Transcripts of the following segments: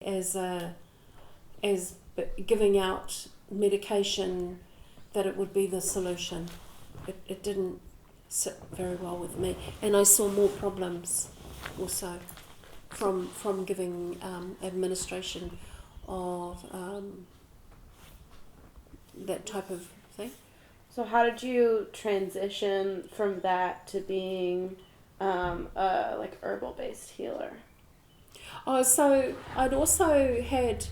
as giving out medication that it would be the solution. It didn't sit very well with me, and I saw more problems also from giving administration of that type of thing. So how did you transition from that to being a like herbal-based healer? Oh, so I'd also had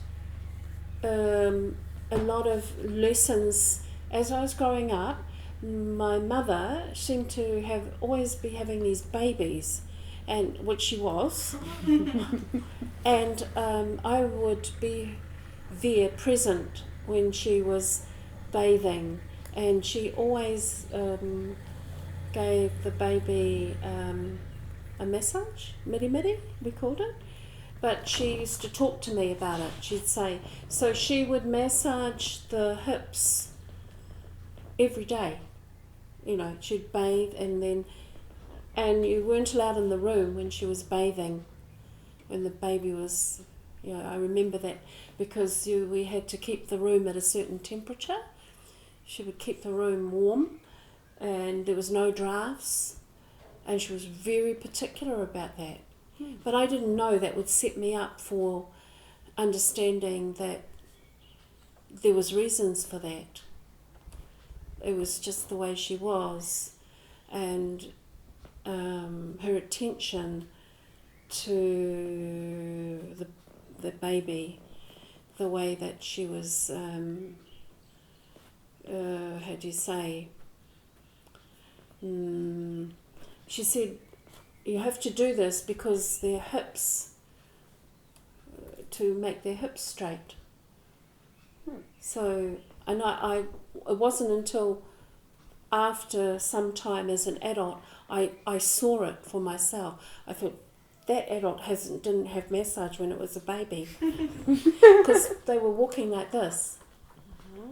a lot of lessons as I was growing up. My mother seemed to have always be having these babies, and which she was, and I would be there present when she was bathing, and she always gave the baby a massage, miri we called it. But she used to talk to me about it. She'd say, so she would massage the hips every day. You know, she'd bathe and you weren't allowed in the room when she was bathing, when the baby was, I remember that because we had to keep the room at a certain temperature. She would keep the room warm and there was no drafts, and she was very particular about that. But I didn't know that would set me up for understanding that there was reasons for that. It was just the way she was, and her attention to the baby, the way that she was, how do you say, she said, you have to do this because their hips, to make their hips straight. So, and it wasn't until after some time as an adult, I saw it for myself. I thought, that adult didn't have massage when it was a baby. Because they were walking like this.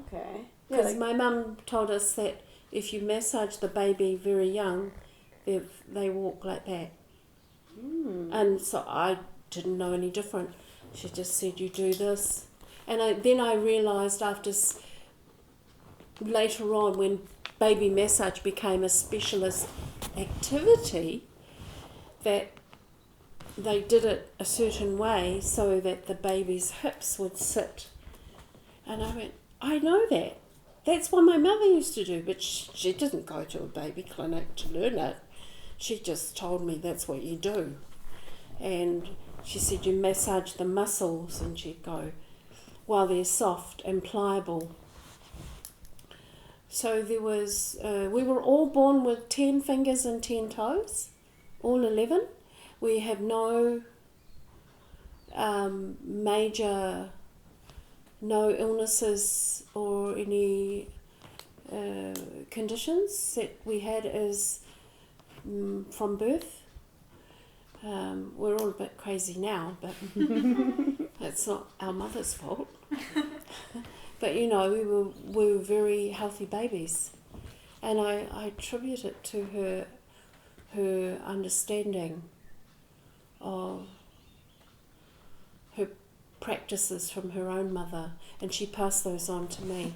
Okay. Because my mum told us that if you massage the baby very young, they walk like that. And so I didn't know any different. She just said, you do this. And then I realised later on, when baby massage became a specialist activity, that they did it a certain way so that the baby's hips would sit. And I went, I know that. That's what my mother used to do, but she didn't go to a baby clinic to learn it. She just told me that's what you do. And she said you massage the muscles, and she'd go, while they're soft and pliable. So there was, we were all born with 10 fingers and 10 toes, all 11. We have no no illnesses or any conditions that we had as from birth. We're all a bit crazy now, but that's not our mother's fault. But we were very healthy babies, and I attribute it to her understanding of her practices from her own mother, and she passed those on to me.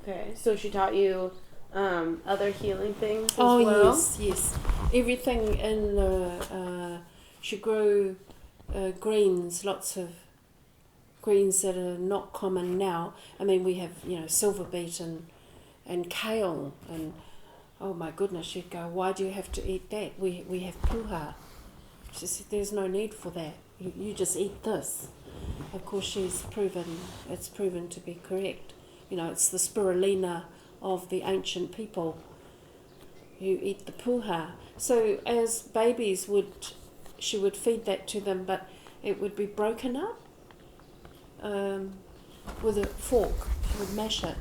Okay, so she taught you other healing things as well? Yes. Everything in the... she grew greens, lots of greens that are not common now. I mean, we have, silver beet and kale, and oh my goodness, she'd go, why do you have to eat that? We have puha. She said, there's no need for that. You just eat this. Of course, it's proven to be correct. It's the spirulina of the ancient people. You eat the puha. So as babies she would feed that to them, but it would be broken up with a fork. She would mash it,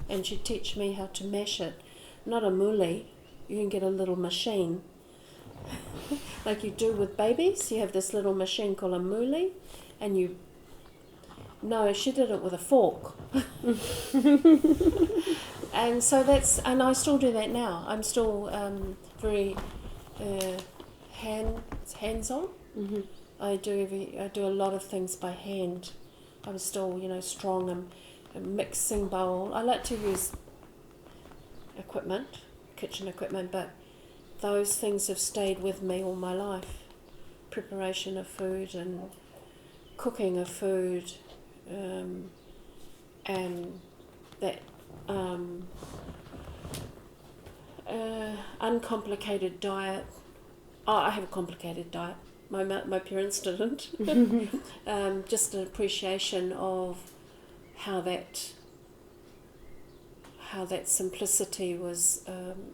and she'd teach me how to mash it. Not a muli. You can get a little machine. Like you do with babies, you have this little machine called a muli, and no, she did it with a fork. And so and I still do that now. I'm still very hands-on. I do a lot of things by hand. I'm still, strong and mixing bowl. I like to use kitchen equipment, but those things have stayed with me all my life. Preparation of food and cooking of food, and that uncomplicated diet. Oh, I have a complicated diet. My parents didn't. Just an appreciation of how that simplicity was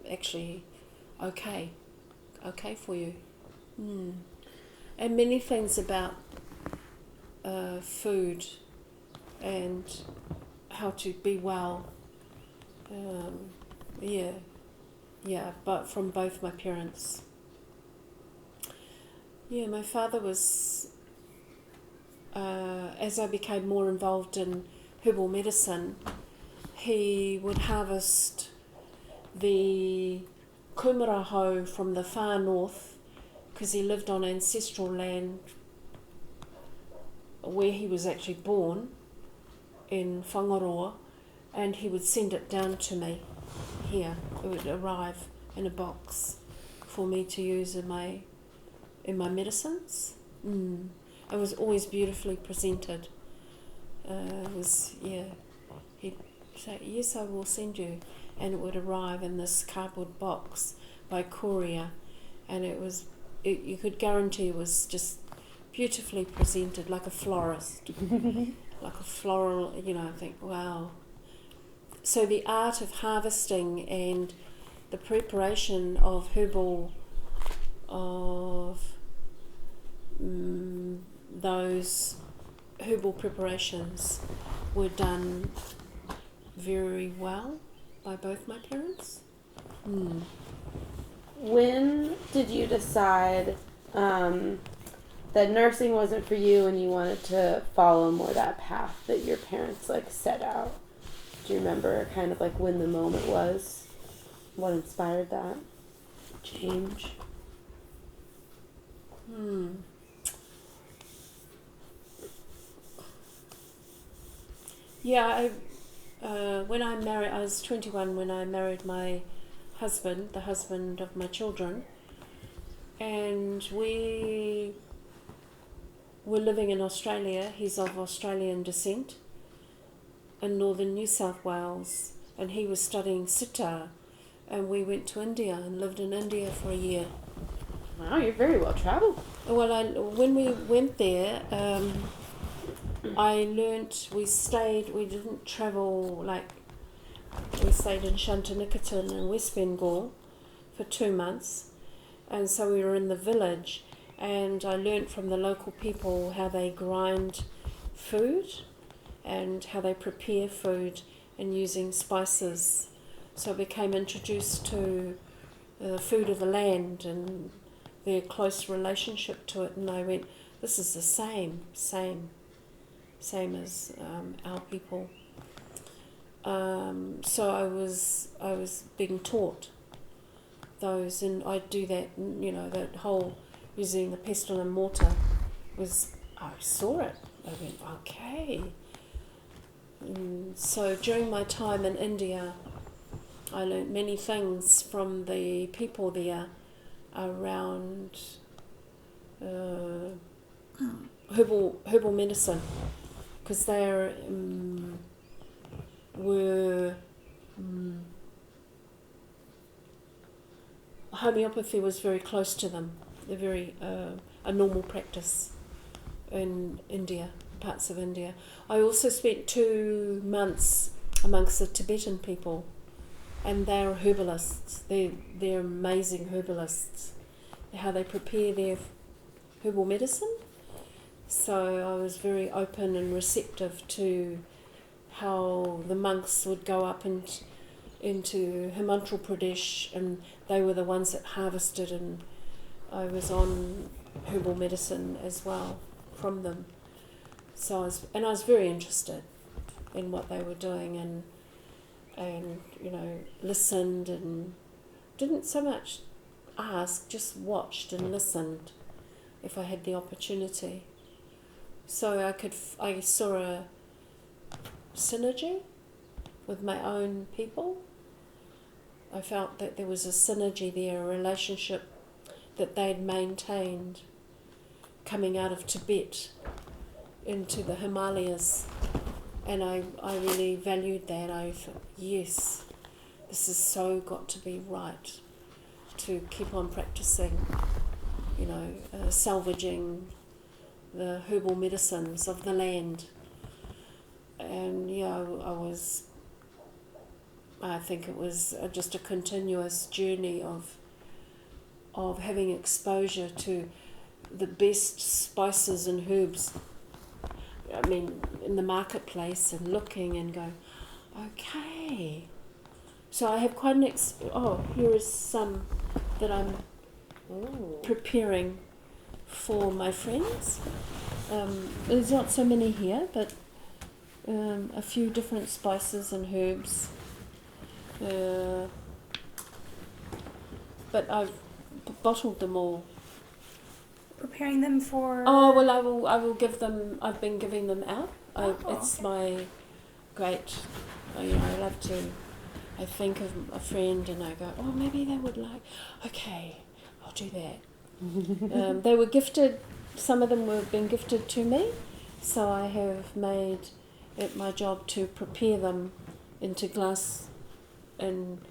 actually okay for you. And many things about food and how to be well. But from both my parents. Yeah, my father was, as I became more involved in herbal medicine, he would harvest the kumaraho from the far north, because he lived on ancestral land where he was actually born, in Whangaroa, and he would send it down to me here. It would arrive in a box for me to use in my medicines. It was always beautifully presented. He'd say, yes, I will send you, and it would arrive in this cardboard box by courier, and you could guarantee it was just beautifully presented, like a florist, like a floral, I think, wow. So the art of harvesting and the preparation of those herbal preparations were done very well by both my parents. When did you decide that nursing wasn't for you and you wanted to follow more that path that your parents set out? Do you remember kind of when the moment was? What inspired that change? Yeah, when I married, I was 21 when I married my husband, the husband of my children, and we were living in Australia. He's of Australian descent, in northern New South Wales, and he was studying sitar, and we went to India and lived in India for a year. Wow, you're very well traveled. Well, when we went there, I learnt, we didn't travel, we stayed in Shantiniketan in West Bengal for 2 months, and so we were in the village, and I learnt from the local people how they grind food and how they prepare food and using spices. So I became introduced to the food of the land and their close relationship to it, and I went, this is the same as our people. So I was being taught those, and I do that. That whole using the pestle and mortar I saw it. I went, okay. So during my time in India, I learned many things from the people there around herbal medicine, because they were homeopathy was very close to them. They're very a normal practice in India, parts of India. I also spent 2 months amongst the Tibetan people, and they're herbalists. They're amazing herbalists. How they prepare their herbal medicine. So I was very open and receptive to how the monks would go up into Himachal Pradesh, and they were the ones that harvested, and I was on herbal medicine as well from them. So I was very interested in what they were doing, and listened and didn't so much ask, just watched and listened if I had the opportunity. So I saw a synergy with my own people. I felt that there was a synergy there, a relationship that they'd maintained coming out of Tibet into the Himalayas. And I really valued that. I thought, yes, this has so got to be right to keep on practicing, salvaging the herbal medicines of the land. And I think it was just a continuous journey of having exposure to the best spices and herbs, in the marketplace, and looking and going, okay. So I have quite an here is some that I'm preparing for my friends. There's not so many here, but a few different spices and herbs. But I've bottled them all. Preparing them for... Oh, well, I will give them... I've been giving them out. It's my great... I love to... I think of a friend and I go, oh, maybe they would like... Okay, I'll do that. They were gifted... Some of them were been gifted to me, so I have made it my job to prepare them into glass and